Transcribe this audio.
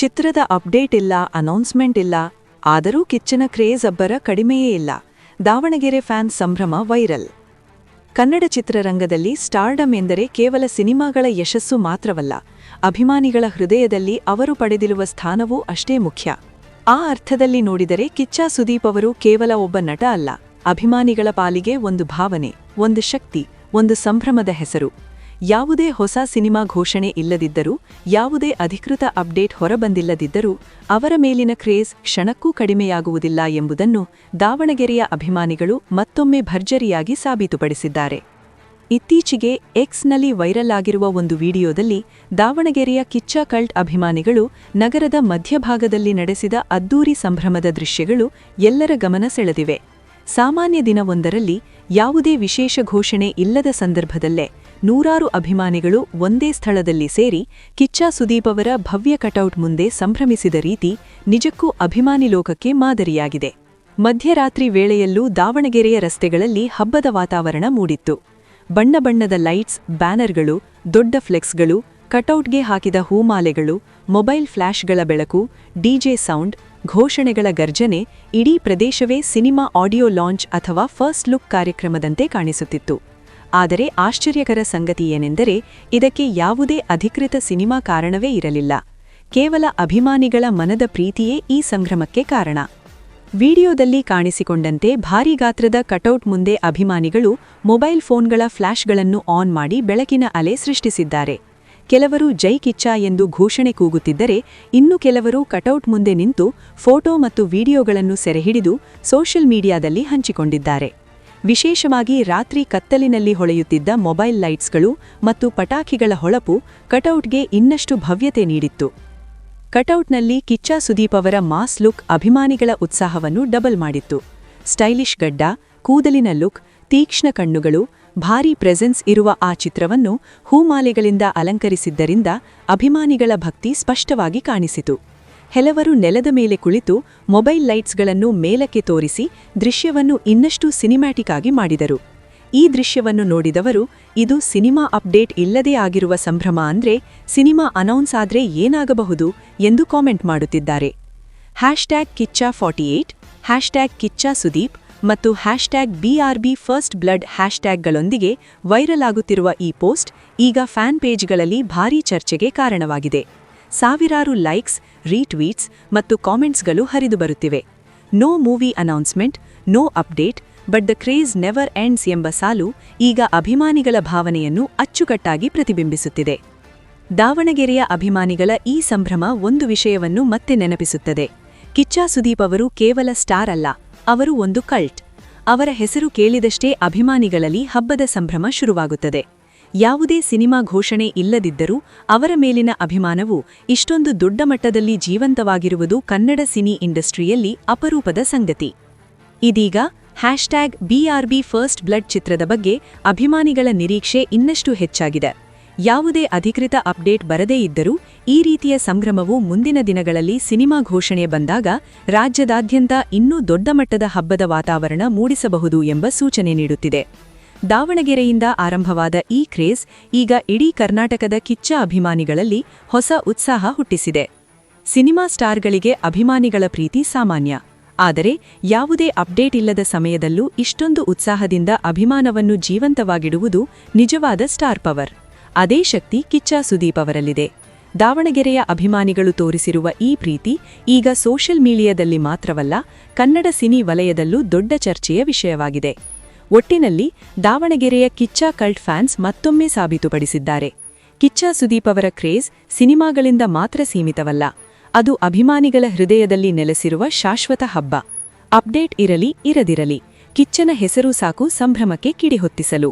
ಚಿತ್ರದ ಅಪ್ಡೇಟ್ ಇಲ್ಲ, ಅನೌನ್ಸ್ಮೆಂಟ್ ಇಲ್ಲ. ಆದರೂ ಕಿಚ್ಚನ ಕ್ರೇಜ್ ಅಬ್ಬರ ಕಡಿಮೆಯೇ ಇಲ್ಲ. ದಾವಣಗೆರೆ ಫ್ಯಾನ್ಸ್ ಸಂಭ್ರಮ ವೈರಲ್. ಕನ್ನಡ ಚಿತ್ರರಂಗದಲ್ಲಿ ಸ್ಟಾರ್ಡಮ್ ಎಂದರೆ ಕೇವಲ ಸಿನಿಮಾಗಳ ಯಶಸ್ಸು ಮಾತ್ರವಲ್ಲ, ಅಭಿಮಾನಿಗಳ ಹೃದಯದಲ್ಲಿ ಅವರು ಪಡೆದಿರುವ ಸ್ಥಾನವೂ ಅಷ್ಟೇ ಮುಖ್ಯ. ಆ ಅರ್ಥದಲ್ಲಿ ನೋಡಿದರೆ ಕಿಚ್ಚ ಸುದೀಪ್ ಅವರು ಕೇವಲ ಒಬ್ಬ ನಟ ಅಲ್ಲ, ಅಭಿಮಾನಿಗಳ ಪಾಲಿಗೆ ಒಂದು ಭಾವನೆ, ಒಂದು ಶಕ್ತಿ, ಒಂದು ಸಂಭ್ರಮದ ಹೆಸರು. ಯಾವುದೇ ಹೊಸ ಸಿನಿಮಾ ಘೋಷಣೆ ಇಲ್ಲದಿದ್ದರೂ, ಯಾವುದೇ ಅಧಿಕೃತ ಅಪ್ಡೇಟ್ ಹೊರಬಂದಿಲ್ಲದಿದ್ದರೂ ಅವರ ಮೇಲಿನ ಕ್ರೇಜ್ ಕ್ಷಣಕ್ಕೂ ಕಡಿಮೆಯಾಗುವುದಿಲ್ಲ ಎಂಬುದನ್ನು ದಾವಣಗೆರೆಯ ಅಭಿಮಾನಿಗಳು ಮತ್ತೊಮ್ಮೆ ಭರ್ಜರಿಯಾಗಿ ಸಾಬೀತುಪಡಿಸಿದ್ದಾರೆ. ಇತ್ತೀಚೆಗೆ ಎಕ್ಸ್ನಲ್ಲಿ ವೈರಲ್ ಆಗಿರುವ ಒಂದು ವಿಡಿಯೋದಲ್ಲಿ ದಾವಣಗೆರೆಯ ಕಿಚ್ಚ ಕಲ್ಟ್ ಅಭಿಮಾನಿಗಳು ನಗರದ ಮಧ್ಯಭಾಗದಲ್ಲಿ ನಡೆಸಿದ ಅದ್ದೂರಿ ಸಂಭ್ರಮದ ದೃಶ್ಯಗಳು ಎಲ್ಲರ ಗಮನ ಸೆಳೆದಿವೆ. ಸಾಮಾನ್ಯ ದಿನವೊಂದರಲ್ಲಿ ಯಾವುದೇ ವಿಶೇಷ ಘೋಷಣೆ ಇಲ್ಲದ ಸಂದರ್ಭದಲ್ಲೇ ನೂರಾರು ಅಭಿಮಾನಿಗಳು ಒಂದೇ ಸ್ಥಳದಲ್ಲಿ ಸೇರಿ ಕಿಚ್ಚ ಸುದೀಪ್ ಅವರ ಭವ್ಯ ಕಟೌಟ್ ಮುಂದೆ ಸಂಭ್ರಮಿಸಿದ ರೀತಿ ನಿಜಕ್ಕೂ ಅಭಿಮಾನಿ ಲೋಕಕ್ಕೆ ಮಾದರಿಯಾಗಿದೆ. ಮಧ್ಯರಾತ್ರಿ ವೇಳೆಯಲ್ಲೂ ದಾವಣಗೆರೆಯ ರಸ್ತೆಗಳಲ್ಲಿ ಹಬ್ಬದ ವಾತಾವರಣ ಮೂಡಿತ್ತು. ಬಣ್ಣ ಬಣ್ಣದ ಲೈಟ್ಸ್, ಬ್ಯಾನರ್ಗಳು, ದೊಡ್ಡ ಫ್ಲೆಕ್ಸ್ಗಳು, ಕಟೌಟ್ಗೆ ಹಾಕಿದ ಹೂಮಾಲೆಗಳು, ಮೊಬೈಲ್ ಫ್ಲ್ಯಾಷ್ಗಳ ಬೆಳಕು, ಡಿಜೆ ಸೌಂಡ್, ಘೋಷಣೆಗಳ ಗರ್ಜನೆ, ಇಡೀ ಪ್ರದೇಶವೇ ಸಿನಿಮಾ ಆಡಿಯೋ ಲಾಂಚ್ ಅಥವಾ ಫಸ್ಟ್ ಲುಕ್ ಕಾರ್ಯಕ್ರಮದಂತೆ ಕಾಣಿಸುತ್ತಿತ್ತು. ಆದರೆ ಆಶ್ಚರ್ಯಕರ ಸಂಗತಿಯೇನೆಂದರೆ ಇದಕ್ಕೆ ಯಾವುದೇ ಅಧಿಕೃತ ಸಿನಿಮಾ ಕಾರಣವೇ ಇರಲಿಲ್ಲ. ಕೇವಲ ಅಭಿಮಾನಿಗಳ ಮನದ ಪ್ರೀತಿಯೇ ಈ ಸಂಭ್ರಮಕ್ಕೆ ಕಾರಣ. ವಿಡಿಯೋದಲ್ಲಿ ಕಾಣಿಸಿಕೊಂಡಂತೆ ಭಾರೀ ಗಾತ್ರದ ಕಟೌಟ್ ಮುಂದೆ ಅಭಿಮಾನಿಗಳು ಮೊಬೈಲ್ ಫೋನ್ಗಳ ಫ್ಲ್ಯಾಷ್ಗಳನ್ನು ಆನ್ ಮಾಡಿ ಬೆಳಕಿನ ಅಲೆ ಸೃಷ್ಟಿಸಿದ್ದಾರೆ. ಕೆಲವರು ಜೈ ಕಿಚ್ಚ ಎಂದು ಘೋಷಣೆ ಕೂಗುತ್ತಿದ್ದರೆ, ಇನ್ನು ಕೆಲವರು ಕಟೌಟ್ ಮುಂದೆ ನಿಂತು ಫೋಟೋ ಮತ್ತು ವಿಡಿಯೋಗಳನ್ನು ಸೆರೆಹಿಡಿದು ಸೋಷಿಯಲ್ ಮೀಡಿಯಾದಲ್ಲಿ ಹಂಚಿಕೊಂಡಿದ್ದಾರೆ. ವಿಶೇಷವಾಗಿ ರಾತ್ರಿ ಕತ್ತಲಿನಲ್ಲಿ ಹೊಳೆಯುತ್ತಿದ್ದ ಮೊಬೈಲ್ ಲೈಟ್ಸ್ಗಳು ಮತ್ತು ಪಟಾಕಿಗಳ ಹೊಳಪು ಕಟೌಟ್ಗೆ ಇನ್ನಷ್ಟು ಭವ್ಯತೆ ನೀಡಿತ್ತು. ಕಟೌಟ್ನಲ್ಲಿ ಕಿಚ್ಚ ಸುದೀಪ್ ಅವರ ಮಾಸ್ ಲುಕ್ ಅಭಿಮಾನಿಗಳ ಉತ್ಸಾಹವನ್ನು ಡಬಲ್ ಮಾಡಿತ್ತು. ಸ್ಟೈಲಿಶ್ ಗಡ್ಡ, ಕೂದಲಿನ ಲುಕ್, ತೀಕ್ಷ್ಣ ಕಣ್ಣುಗಳು, ಭಾರೀ ಪ್ರೆಸೆನ್ಸ್ ಇರುವ ಆ ಚಿತ್ರವನ್ನು ಹೂಮಾಲೆಗಳಿಂದ ಅಲಂಕರಿಸಿದ್ದರಿಂದ ಅಭಿಮಾನಿಗಳ ಭಕ್ತಿ ಸ್ಪಷ್ಟವಾಗಿ ಕಾಣಿಸಿತು. ಕೆಲವರು ನೆಲದ ಮೇಲೆ ಕುಳಿತು ಮೊಬೈಲ್ ಲೈಟ್ಸ್ಗಳನ್ನು ಮೇಲಕ್ಕೆ ತೋರಿಸಿ ದೃಶ್ಯವನ್ನು ಇನ್ನಷ್ಟು ಸಿನಿಮ್ಯಾಟಿಕ್ ಆಗಿ ಮಾಡಿದರು. ಈ ದೃಶ್ಯವನ್ನು ನೋಡಿದವರು, ಇದು ಸಿನಿಮಾ ಅಪ್ಡೇಟ್ ಇಲ್ಲದೇ ಆಗಿರುವ ಸಂಭ್ರಮ ಅಂದ್ರೆ ಸಿನಿಮಾ ಅನೌನ್ಸ್ ಆದ್ರೆ ಏನಾಗಬಹುದು ಎಂದು ಕಾಮೆಂಟ್ ಮಾಡುತ್ತಿದ್ದಾರೆ. #ಕಿಚ್ಚ48, #ಕಿಚ್ಚ ಸುದೀಪ್ ಮತ್ತು #BRB ಫಸ್ಟ್ ಬ್ಲಡ್ ಹ್ಯಾಶ್ಟ್ಯಾಗ್ಗಳೊಂದಿಗೆ ವೈರಲ್ ಆಗುತ್ತಿರುವ ಈ ಪೋಸ್ಟ್ ಈಗ ಫ್ಯಾನ್ ಪೇಜ್ಗಳಲ್ಲಿ ಭಾರೀ ಚರ್ಚೆಗೆ ಕಾರಣವಾಗಿದೆ. ಸಾವಿರಾರು ಲೈಕ್ಸ್, ರೀಟ್ವೀಟ್ಸ್ ಮತ್ತು ಕಾಮೆಂಟ್ಸ್ಗಳು ಹರಿದು ಬರುತ್ತಿವೆ. No movie announcement, no update, but the craze never ends ಎಂಬ ಸಾಲು ಈಗ ಅಭಿಮಾನಿಗಳ ಭಾವನೆಯನ್ನು ಅಚ್ಚುಕಟ್ಟಾಗಿ ಪ್ರತಿಬಿಂಬಿಸುತ್ತಿದೆ. ದಾವಣಗೆರೆಯ ಅಭಿಮಾನಿಗಳ ಈ ಸಂಭ್ರಮ ಒಂದು ವಿಷಯವನ್ನು ಮತ್ತೆ ನೆನಪಿಸುತ್ತದೆ. ಕಿಚ್ಚ ಸುದೀಪ್ ಅವರು ಕೇವಲ ಸ್ಟಾರ್ ಅಲ್ಲ, ಅವರು ಒಂದು ಕಲ್ಟ್. ಅವರ ಹೆಸರು ಕೇಳಿದಷ್ಟೇ ಅಭಿಮಾನಿಗಳಲ್ಲಿ ಹಬ್ಬದ ಸಂಭ್ರಮ ಶುರುವಾಗುತ್ತದೆ. ಯಾವುದೇ ಸಿನಿಮಾ ಘೋಷಣೆ ಇಲ್ಲದಿದ್ದರೂ ಅವರ ಮೇಲಿನ ಅಭಿಮಾನವು ಇಷ್ಟೊಂದು ದೊಡ್ಡ ಮಟ್ಟದಲ್ಲಿ ಜೀವಂತವಾಗಿರುವುದು ಕನ್ನಡ ಸಿನಿ ಇಂಡಸ್ಟ್ರಿಯಲ್ಲಿ ಅಪರೂಪದ ಸಂಗತಿ. ಇದೀಗ #BRB ಫಸ್ಟ್ ಬ್ಲಡ್ ಚಿತ್ರದ ಬಗ್ಗೆ ಅಭಿಮಾನಿಗಳ ನಿರೀಕ್ಷೆ ಇನ್ನಷ್ಟು ಹೆಚ್ಚಾಗಿದೆ. ಯಾವುದೇ ಅಧಿಕೃತ ಅಪ್ಡೇಟ್ ಬರದೇ ಇದ್ದರೂ ಈ ರೀತಿಯ ಸಂಭ್ರಮವು ಮುಂದಿನ ದಿನಗಳಲ್ಲಿ ಸಿನಿಮಾ ಘೋಷಣೆ ಬಂದಾಗ ರಾಜ್ಯದಾದ್ಯಂತ ಇನ್ನೂ ದೊಡ್ಡ ಮಟ್ಟದ ಹಬ್ಬದ ವಾತಾವರಣ ಮೂಡಿಸಬಹುದು ಎಂಬ ಸೂಚನೆ ನೀಡುತ್ತಿದೆ. ದಾವಣಗೆರೆಯಿಂದ ಆರಂಭವಾದ ಈ ಕ್ರೇಜ್ ಈಗ ಇಡೀ ಕರ್ನಾಟಕದ ಕಿಚ್ಚ ಅಭಿಮಾನಿಗಳಲ್ಲಿ ಹೊಸ ಉತ್ಸಾಹ ಹುಟ್ಟಿಸಿದೆ. ಸಿನಿಮಾ ಸ್ಟಾರ್ಗಳಿಗೆ ಅಭಿಮಾನಿಗಳ ಪ್ರೀತಿ ಸಾಮಾನ್ಯ, ಆದರೆ ಯಾವುದೇ ಅಪ್ಡೇಟ್ ಇಲ್ಲದ ಸಮಯದಲ್ಲೂ ಇಷ್ಟೊಂದು ಉತ್ಸಾಹದಿಂದ ಅಭಿಮಾನವನ್ನು ಜೀವಂತವಾಗಿಡುವುದು ನಿಜವಾದ ಸ್ಟಾರ್ ಪವರ್. ಅದೇ ಶಕ್ತಿ ಕಿಚ್ಚ ಸುದೀಪ್ ಅವರಲ್ಲಿದೆ. ದಾವಣಗೆರೆಯ ಅಭಿಮಾನಿಗಳು ತೋರಿಸಿರುವ ಈ ಪ್ರೀತಿ ಈಗ ಸೋಷಿಯಲ್ ಮೀಡಿಯಾದಲ್ಲಿ ಮಾತ್ರವಲ್ಲ, ಕನ್ನಡ ಸಿನಿ ವಲಯದಲ್ಲೂ ದೊಡ್ಡ ಚರ್ಚೆಯ ವಿಷಯವಾಗಿದೆ. ಒಟ್ಟಿನಲ್ಲಿ ದಾವಣಗೆರೆಯ ಕಿಚ್ಚ ಕಲ್ಟ್ ಫ್ಯಾನ್ಸ್ ಮತ್ತೊಮ್ಮೆ ಸಾಬೀತುಪಡಿಸಿದ್ದಾರೆ. ಕಿಚ್ಚ ಸುದೀಪ್ ಅವರ ಕ್ರೇಜ್ ಸಿನಿಮಾಗಳಿಂದ ಮಾತ್ರ ಸೀಮಿತವಲ್ಲ, ಅದು ಅಭಿಮಾನಿಗಳ ಹೃದಯದಲ್ಲಿ ನೆಲೆಸಿರುವ ಶಾಶ್ವತ ಹಬ್ಬ. ಅಪ್ಡೇಟ್ ಇರಲಿ ಇರದಿರಲಿ, ಕಿಚ್ಚನ ಹೆಸರು ಸಾಕು ಸಂಭ್ರಮಕ್ಕೆ ಕಿಡಿಹೊತ್ತಿಸಲು.